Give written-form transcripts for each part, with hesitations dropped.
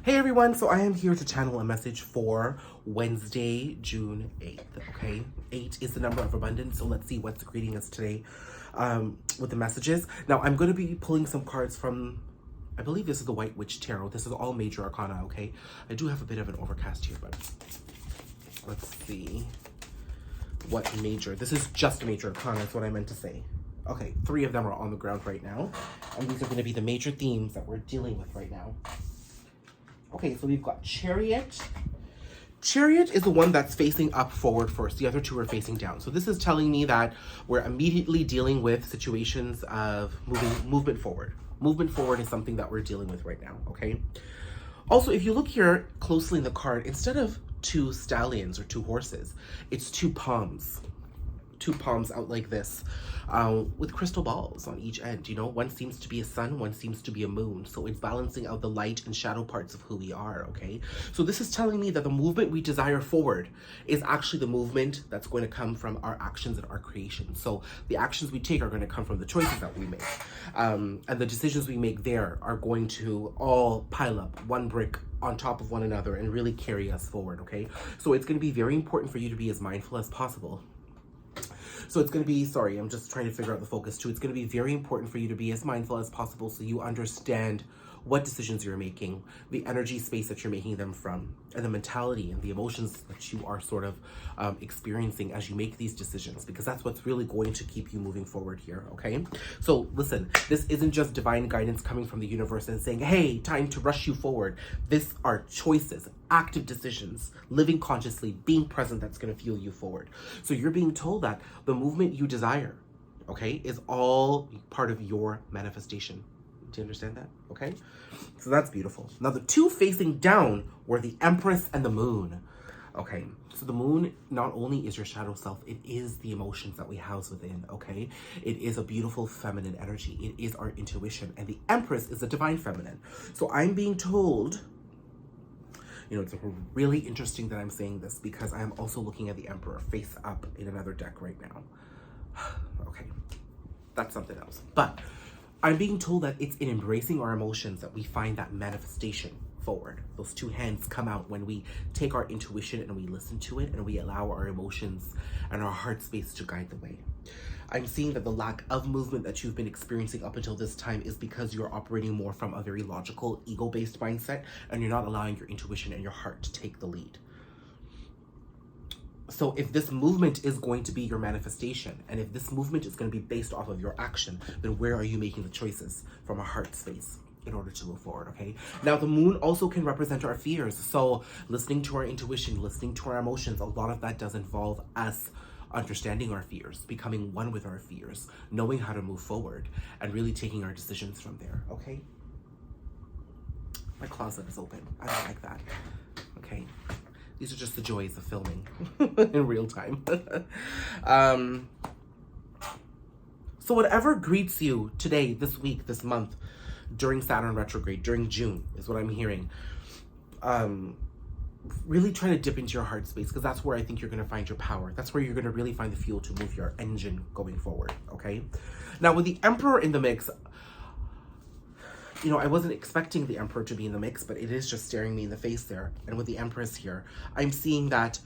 Hey everyone, so I am here to channel a message for Wednesday, June 8th, okay? 8 is the number of abundance, so let's see what's greeting us today with the messages. Now, I'm going to be pulling some cards from, I believe this is the White Witch Tarot. This is all major arcana, okay? I do have a bit of an overcast here, but let's see what major. This is just major arcana, is what I meant to say. Okay, 3 of them are on the ground right now, and these are going to be the major themes that we're dealing with right now. Okay, so we've got Chariot. Chariot is the one that's facing up forward first. The other two are facing down. So this is telling me that we're immediately dealing with situations of movement forward. Movement forward is something that we're dealing with right now, okay? Also, if you look here closely in the card, instead of 2 stallions or 2 horses, it's 2 palms. 2 palms out like this, with crystal balls on each end. You know, one seems to be a sun, one seems to be a moon. So it's balancing out the light and shadow parts of who we are, okay? So this is telling me that the movement we desire forward is actually the movement that's going to come from our actions and our creation. So the actions we take are going to come from the choices that we make. And the decisions we make there are going to all pile up one brick on top of one another and really carry us forward, okay? So it's going to be very important for you to be as mindful as possible. So it's going to be, sorry, I'm just trying to figure out the focus too. It's going to be very important for you to be as mindful as possible so you understand what decisions you're making, the energy space that you're making them from, and the mentality and the emotions that you are sort of experiencing as you make these decisions, because that's what's really going to keep you moving forward here, okay? So listen, this isn't just divine guidance coming from the universe and saying, hey, time to rush you forward. These are choices, active decisions, living consciously, being present that's going to fuel you forward. So you're being told that the movement you desire, okay, is all part of your manifestation. Do you understand that? Okay, so that's beautiful. Now the 2 facing down were the Empress and the Moon. Okay, so the Moon not only is your shadow self, it is the emotions that we house within, okay? It is a beautiful feminine energy. It is our intuition. And the Empress is the divine feminine. So I'm being told, you know, it's really interesting that I'm saying this because I am also looking at the Emperor face up in another deck right now. Okay, that's something else. But I'm being told that it's in embracing our emotions that we find that manifestation forward. Those 2 hands come out when we take our intuition and we listen to it and we allow our emotions and our heart space to guide the way. I'm seeing that the lack of movement that you've been experiencing up until this time is because you're operating more from a very logical, ego-based mindset, and you're not allowing your intuition and your heart to take the lead. So if this movement is going to be your manifestation, and if this movement is going to be based off of your action, then where are you making the choices from a heart space in order to move forward, okay? Now, the Moon also can represent our fears. So listening to our intuition, listening to our emotions, a lot of that does involve us understanding our fears, becoming one with our fears, knowing how to move forward, and really taking our decisions from there, okay? My closet is open. I don't like that, okay? These are just the joys of filming in real time. So whatever greets you today, this week, this month, during Saturn retrograde, during June, is what I'm hearing. Really try to dip into your heart space, because that's where I think you're going to find your power. That's where you're going to really find the fuel to move your engine going forward, okay? Now, with the Emperor in the mix, you know, I wasn't expecting the Emperor to be in the mix, but it is just staring me in the face there. And with the Empress here, I'm seeing that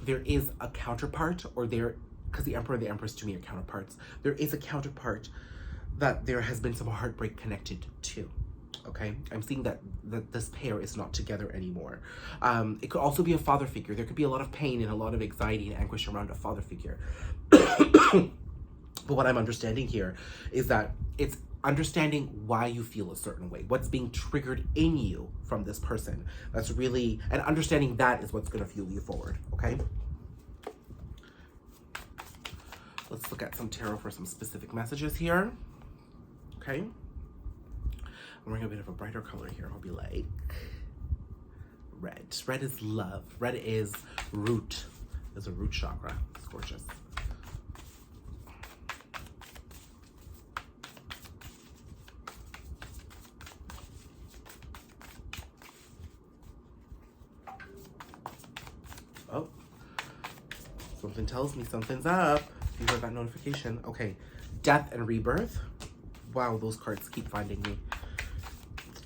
there is a counterpart, or there, because the Emperor and the Empress to me are counterparts, there is a counterpart that there has been some heartbreak connected to, okay? I'm seeing that this pair is not together anymore. It could also be a father figure. There could be a lot of pain and a lot of anxiety and anguish around a father figure. But what I'm understanding here is that it's understanding why you feel a certain way, what's being triggered in you from this person. That's really, and understanding that is what's going to fuel you forward, okay? Let's look at some tarot for some specific messages here, okay? I'm wearing a bit of a brighter color here. I'll be like red. Red is love. Red is root. There's a root chakra. It's gorgeous. Oh, something tells me something's up. You heard that notification. Okay, death and rebirth. Wow, those cards keep finding me.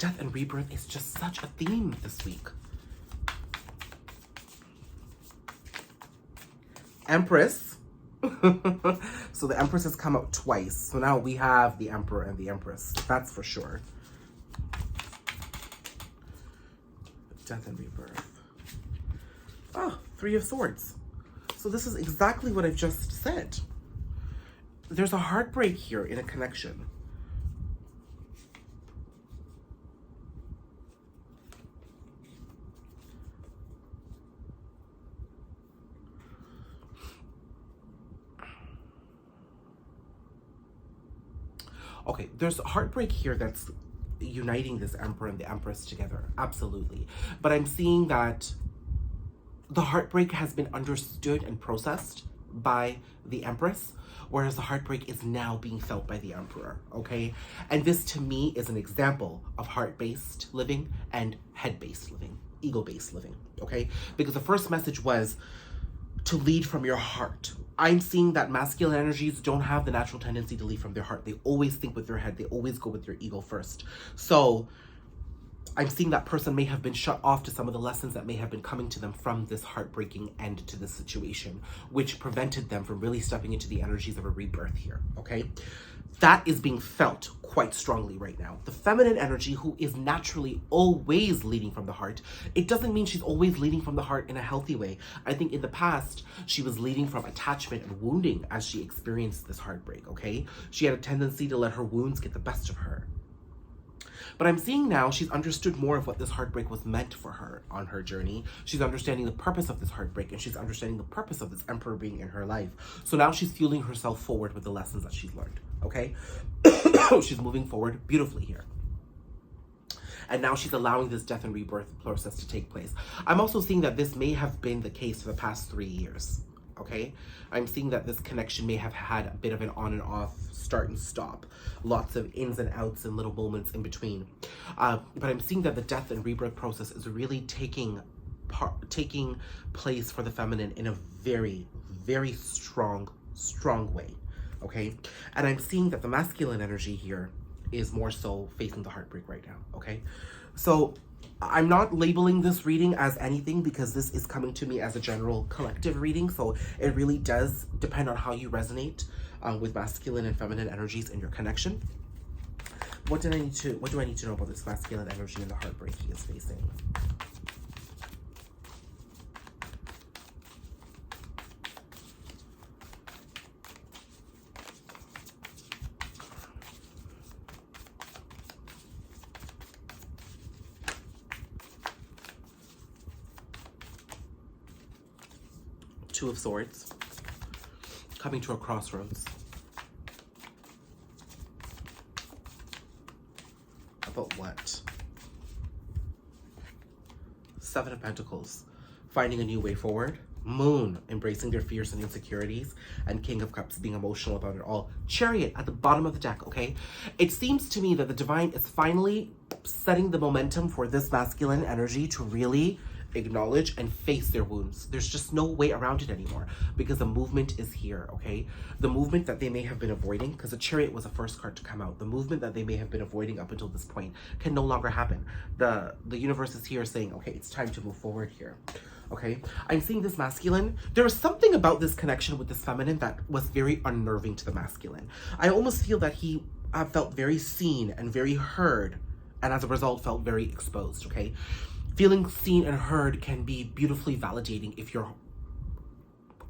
Death and rebirth is just such a theme this week. Empress. So the Empress has come out twice. So now we have the Emperor and the Empress. That's for sure. Death and rebirth. Oh, Three of Swords. So this is exactly what I've just said. There's a heartbreak here in a connection. Okay, there's heartbreak here that's uniting this Emperor and the Empress together. Absolutely. But I'm seeing that the heartbreak has been understood and processed by the Empress, whereas the heartbreak is now being felt by the Emperor, okay? And this, to me, is an example of heart-based living and head-based living, ego-based living, okay? Because the first message was to lead from your heart. I'm seeing that masculine energies don't have the natural tendency to lead from their heart. They always think with their head. They always go with their ego first. So I'm seeing that person may have been shut off to some of the lessons that may have been coming to them from this heartbreaking end to this situation, which prevented them from really stepping into the energies of a rebirth here, okay? That is being felt quite strongly right now. The feminine energy, who is naturally always leading from the heart, it doesn't mean she's always leading from the heart in a healthy way. I think in the past, she was leading from attachment and wounding as she experienced this heartbreak, okay? She had a tendency to let her wounds get the best of her. But I'm seeing now she's understood more of what this heartbreak was meant for her on her journey. She's understanding the purpose of this heartbreak, and she's understanding the purpose of this Emperor being in her life. So now she's fueling herself forward with the lessons that she's learned, okay? She's moving forward beautifully here. And now she's allowing this death and rebirth process to take place. I'm also seeing that this may have been the case for the past 3 years, okay? I'm seeing that this connection may have had a bit of an on and off, start and stop. Lots of ins and outs and little moments in between. But I'm seeing that the death and rebirth process is really taking place for the feminine in a very, very strong way, okay? And I'm seeing that the masculine energy here is more so facing the heartbreak right now, okay? So I'm not labeling this reading as anything because this is coming to me as a general collective reading. So it really does depend on how you resonate with masculine and feminine energies in your connection. What do I need to know about this masculine energy and the heartbreak he is facing? Two of Swords, coming to a crossroads. About what? Seven of Pentacles, finding a new way forward. Moon, embracing their fears and insecurities. And King of Cups, being emotional about it all. Chariot at the bottom of the deck, okay? It seems to me that the Divine is finally setting the momentum for this masculine energy to really acknowledge and face their wounds. There's just no way around it anymore because the movement is here, okay? The movement that they may have been avoiding, because the Chariot was the first card to come out, the movement that they may have been avoiding up until this point can no longer happen. The universe is here saying, okay, it's time to move forward here, okay? I'm seeing this masculine. There was something about this connection with this feminine that was very unnerving to the masculine. I almost feel that he felt very seen and very heard, and as a result felt very exposed, okay? Feeling seen and heard can be beautifully validating if you're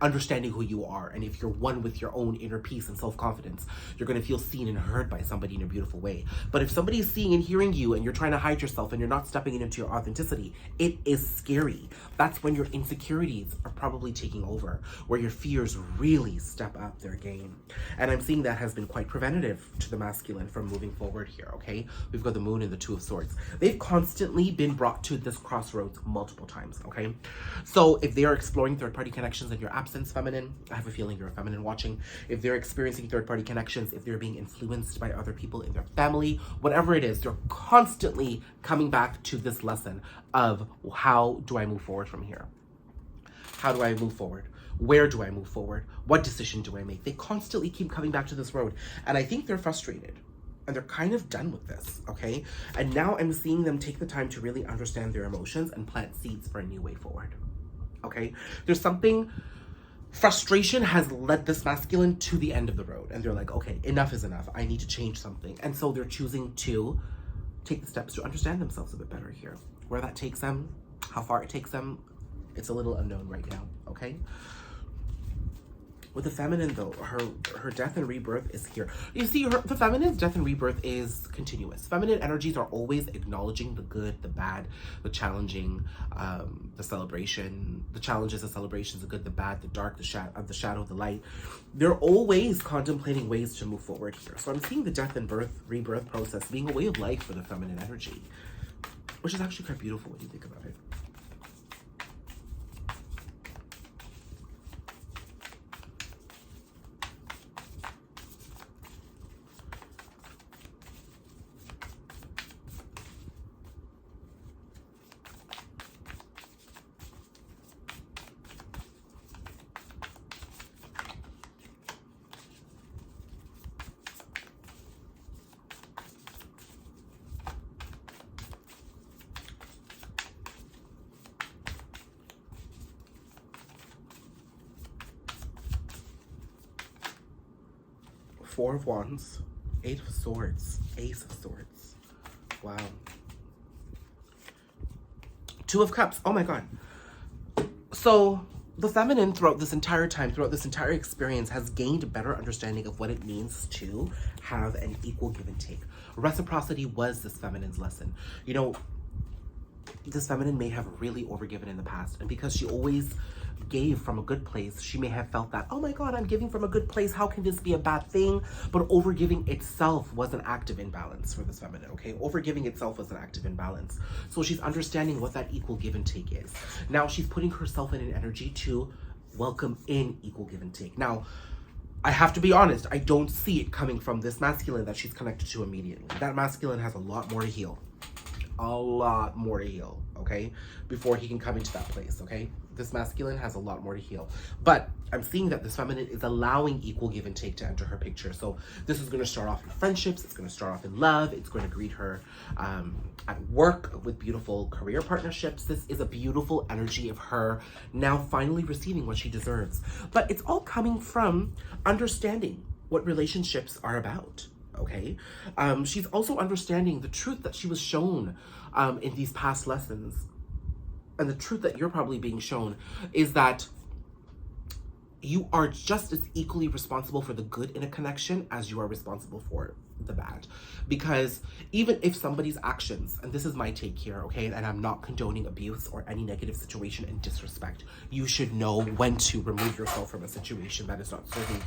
understanding who you are, and if you're one with your own inner peace and self-confidence, you're going to feel seen and heard by somebody in a beautiful way. But if somebody is seeing and hearing you and you're trying to hide yourself and you're not stepping into your authenticity, it is scary. That's when your insecurities are probably taking over, where your fears really step up their game. And I'm seeing that has been quite preventative to the masculine from moving forward here, okay? We've got the Moon and the Two of Swords. They've constantly been brought to this crossroads multiple times, okay? So if they are exploring third-party connections in your absence, feminine, I have a feeling you're a feminine watching. If they're experiencing third-party connections, if they're being influenced by other people in their family, whatever it is, they're constantly coming back to this lesson of how do I move forward from here? How do I move forward? Where do I move forward? What decision do I make? They constantly keep coming back to this road. And I think they're frustrated. And they're kind of done with this, okay? And now I'm seeing them take the time to really understand their emotions and plant seeds for a new way forward, okay? There's something, frustration has led this masculine to the end of the road. And they're like, okay, enough is enough. I need to change something. And so they're choosing to take the steps to understand themselves a bit better here. Where that takes them, how far it takes them, it's a little unknown right now, okay? With the feminine, though, her death and rebirth is here. You see, the feminine's death and rebirth is continuous. Feminine energies are always acknowledging the good, the bad, the challenging, the celebration, the challenges, the celebrations, the good, the bad, the dark, the shadow, the light. They're always contemplating ways to move forward here. So I'm seeing the death and rebirth process being a way of life for the feminine energy, which is actually quite beautiful when you think about it. Four of Wands, Eight of Swords, Ace of Swords. Wow. Two of Cups. Oh my God. So the feminine throughout this entire time, throughout this entire experience, has gained a better understanding of what it means to have an equal give and take. Reciprocity was this feminine's lesson. You know, this feminine may have really overgiven in the past, and because she always gave from a good place, she may have felt that, oh my God, I'm giving from a good place, how can this be a bad thing? But overgiving itself was an active imbalance for this feminine, okay? Overgiving itself was an active imbalance. So she's understanding what that equal give and take is. Now she's putting herself in an energy to welcome in equal give and take. Now, I have to be honest, I don't see it coming from this masculine that she's connected to immediately. That masculine has a lot more to heal. A lot more to heal, okay? Before he can come into that place, okay? This masculine has a lot more to heal. But I'm seeing that this feminine is allowing equal give and take to enter her picture. So this is going to start off in friendships. It's going to start off in love. It's going to greet her at work with beautiful career partnerships. This is a beautiful energy of her now finally receiving what she deserves. But it's all coming from understanding what relationships are about. Okay, she's also understanding the truth that she was shown in these past lessons, and the truth that you're probably being shown is that you are just as equally responsible for the good in a connection as you are responsible for the bad. Because even if somebody's actions, and this is my take here, okay, and I'm not condoning abuse or any negative situation and disrespect, you should know when to remove yourself from a situation that is not serving you.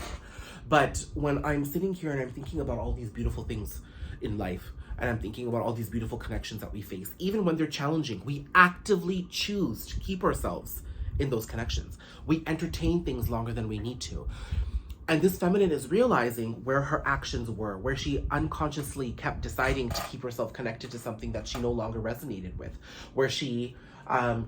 But when I'm sitting here and I'm thinking about all these beautiful things in life, and I'm thinking about all these beautiful connections that we face, even when they're challenging, we actively choose to keep ourselves in those connections. We entertain things longer than we need to. And this feminine is realizing where her actions were, where she unconsciously kept deciding to keep herself connected to something that she no longer resonated with, where she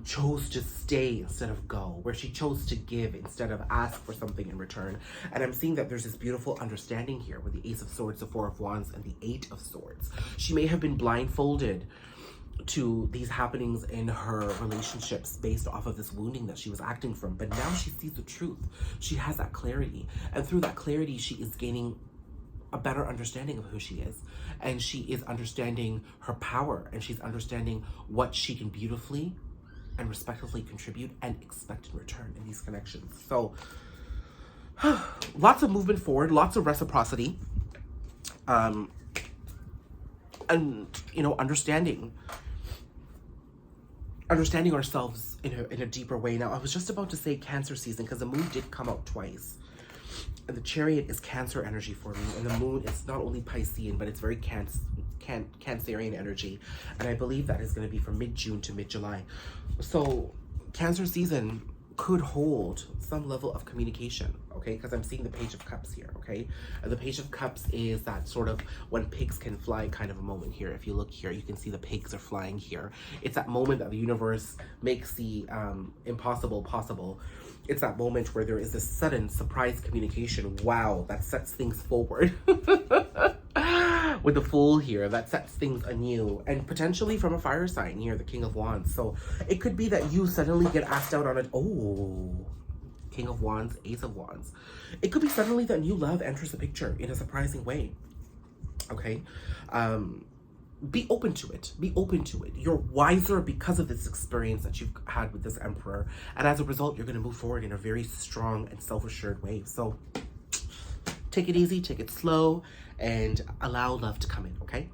chose to stay instead of go, where she chose to give instead of ask for something in return. And I'm seeing that there's this beautiful understanding here with the Ace of Swords, the Four of Wands, and the Eight of Swords. She may have been blindfolded to these happenings in her relationships based off of this wounding that she was acting from, but now she sees the truth. She has that clarity, and through that clarity she is gaining a better understanding of who she is, and she is understanding her power, and she's understanding what she can beautifully and respectfully contribute and expect in return in these connections. So lots of movement forward, lots of reciprocity, and you know, understanding ourselves in a deeper way. Now, I was just about to say Cancer season because the moon did come out twice. And the Chariot is Cancer energy for me. And the moon is not only Piscean, but it's very Cancerian energy. And I believe that is going to be from mid-June to mid-July. So Cancer season could hold some level of communication, okay? Because I'm seeing the Page of Cups here, okay? And the Page of Cups is that sort of when pigs can fly kind of a moment here. If you look here, you can see the pigs are flying here. It's that moment that the universe makes the impossible possible. It's that moment where there is this sudden surprise communication. Wow, that sets things forward. with the Fool here, that sets things anew, and potentially from a fire sign here, the King of Wands. So it could be that you suddenly get asked out on King of Wands, Ace of Wands. It could be suddenly that new love enters the picture in a surprising way. Okay? Be open to it. Be open to it. You're wiser because of this experience that you've had with this Emperor. And as a result, you're going to move forward in a very strong and self-assured way. So take it easy, take it slow, and allow love to come in, okay?